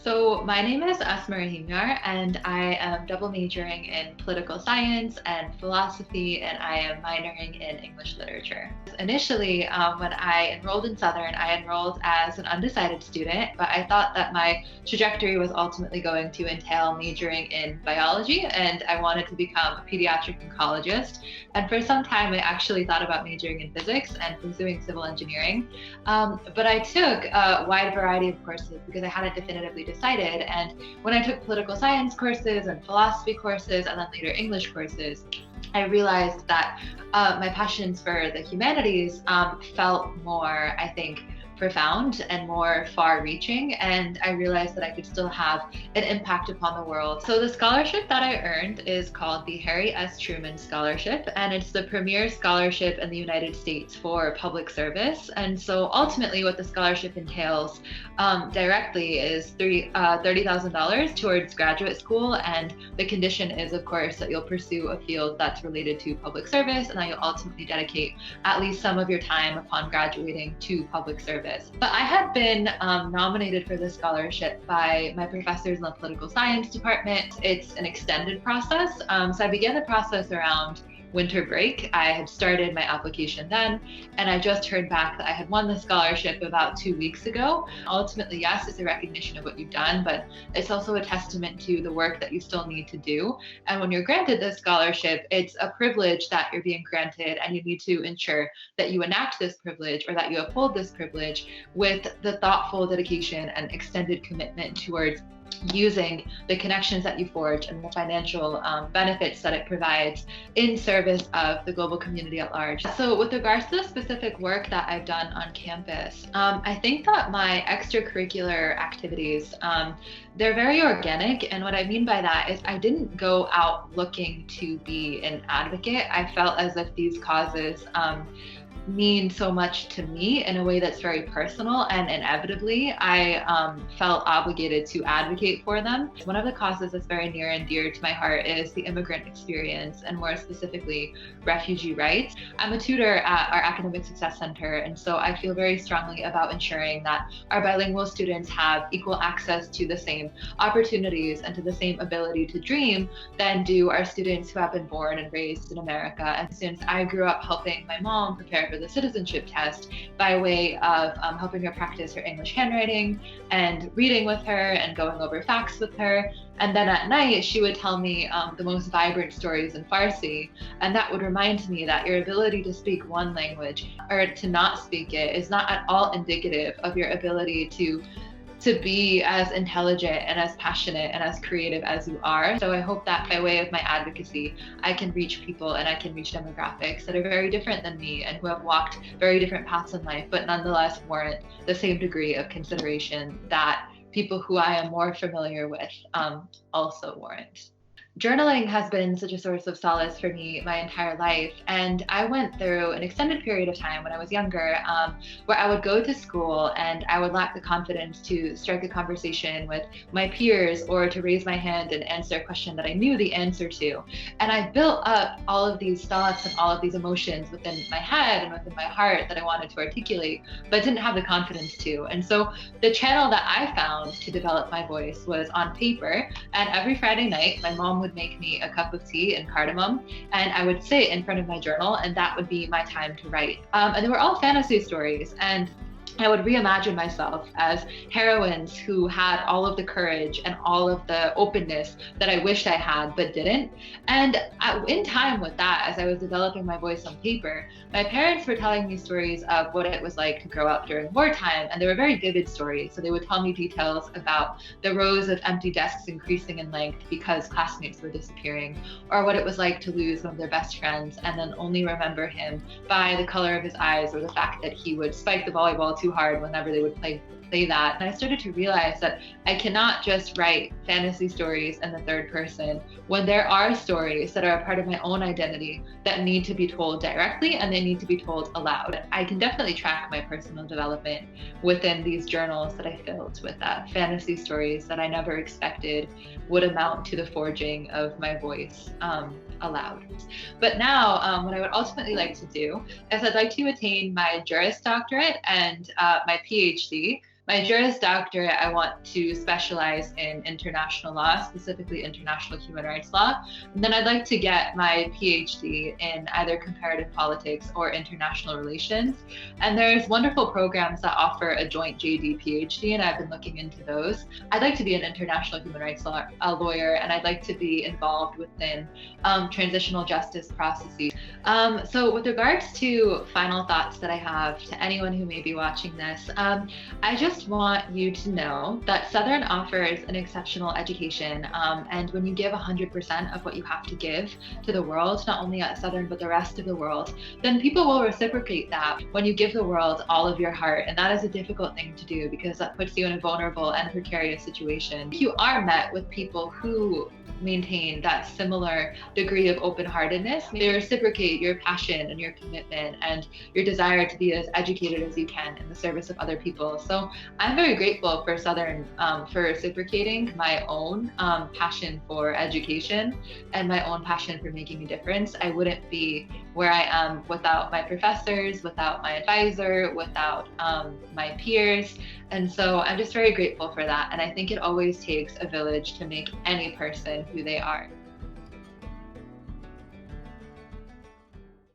So my name is Asma Rahimyar, and I am double majoring in political science and philosophy, and I am minoring in English literature. Initially, when I enrolled in Southern, I enrolled as an undecided student, but I thought that my trajectory was ultimately going to entail majoring in biology, and I wanted to become a pediatric oncologist. And for some time, I actually thought about majoring in physics and pursuing civil engineering. But I took a wide variety of courses because I hadn't definitively decided. And when I took political science courses and philosophy courses and then later English courses, I realized that my passions for the humanities felt more, I think, profound and more far-reaching, and I realized that I could still have an impact upon the world. So the scholarship that I earned is called the Harry S. Truman Scholarship, and it's the premier scholarship in the United States for public service. And so ultimately what the scholarship entails directly is $30,000 towards graduate school, and the condition is, of course, that you'll pursue a field that's related to public service, and that you'll ultimately dedicate at least some of your time upon graduating to public service. But I had been nominated for this scholarship by my professors in the political science department. It's an extended process. So I began the process around winter break. I had started my application then, and I just heard back that I had won the scholarship about 2 weeks ago. Ultimately, yes, it's a recognition of what you've done, but it's also a testament to the work that you still need to do. And when you're granted this scholarship, it's a privilege that you're being granted, and you need to ensure that you enact this privilege or that you uphold this privilege with the thoughtful dedication and extended commitment towards using the connections that you forge and the financial benefits that it provides in service of the global community at large. So with regards to the specific work that I've done on campus, I think that my extracurricular activities, they're very organic. And what I mean by that is I didn't go out looking to be an advocate. I felt as if these causes mean so much to me in a way that's very personal, and inevitably I felt obligated to advocate for them. One of the causes that's very near and dear to my heart is the immigrant experience, and more specifically refugee rights. I'm a tutor at our Academic Success Center, and so I feel very strongly about ensuring that our bilingual students have equal access to the same opportunities and to the same ability to dream than do our students who have been born and raised in America. And since I grew up helping my mom prepare for the citizenship test by way of helping her practice her English handwriting and reading with her and going over facts with her. And then at night, she would tell me the most vibrant stories in Farsi. And that would remind me that your ability to speak one language or to not speak it is not at all indicative of your ability to be as intelligent and as passionate and as creative as you are. So I hope that by way of my advocacy, I can reach people and I can reach demographics that are very different than me and who have walked very different paths in life, but nonetheless warrant the same degree of consideration that people who I am more familiar with also warrant. Journaling has been such a source of solace for me my entire life. And I went through an extended period of time when I was younger where I would go to school and I would lack the confidence to strike a conversation with my peers or to raise my hand and answer a question that I knew the answer to. And I built up all of these thoughts and all of these emotions within my head and within my heart that I wanted to articulate, but didn't have the confidence to. And so the channel that I found to develop my voice was on paper. And every Friday night, my mom would make me a cup of tea and cardamom, and I would sit in front of my journal, and that would be my time to write. And they were all fantasy stories, and I would reimagine myself as heroines who had all of the courage and all of the openness that I wished I had but didn't. And in time with that, as I was developing my voice on paper, my parents were telling me stories of what it was like to grow up during wartime, and they were very vivid stories. So they would tell me details about the rows of empty desks increasing in length because classmates were disappearing, or what it was like to lose one of their best friends and then only remember him by the color of his eyes or the fact that he would spike the volleyball too hard whenever they would play that. And I started to realize that I cannot just write fantasy stories in the third person when there are stories that are a part of my own identity that need to be told directly and they need to be told aloud. I can definitely track my personal development within these journals that I filled with fantasy stories that I never expected would amount to the forging of my voice aloud. But now what I would ultimately like to do is I'd like to attain my Juris Doctorate and my PhD My Juris Doctorate, I want to specialize in international law, specifically international human rights law. And then I'd like to get my PhD in either comparative politics or international relations. And there's wonderful programs that offer a joint JD PhD, and I've been looking into those. I'd like to be an international human rights law lawyer, and I'd like to be involved within transitional justice processes. So with regards to final thoughts that I have to anyone who may be watching this, I just want you to know that Southern offers an exceptional education, and when you give 100% of what you have to give to the world, not only at Southern but the rest of the world, then people will reciprocate that when you give the world all of your heart. And that is a difficult thing to do because that puts you in a vulnerable and precarious situation. If you are met with people who maintain that similar degree of open-heartedness, they reciprocate your passion and your commitment and your desire to be as educated as you can in the service of other people. So I'm very grateful for Southern for reciprocating my own passion for education and my own passion for making a difference. I wouldn't be where I am without my professors, without my advisor, without my peers. And so I'm just very grateful for that. And I think it always takes a village to make any person who they are.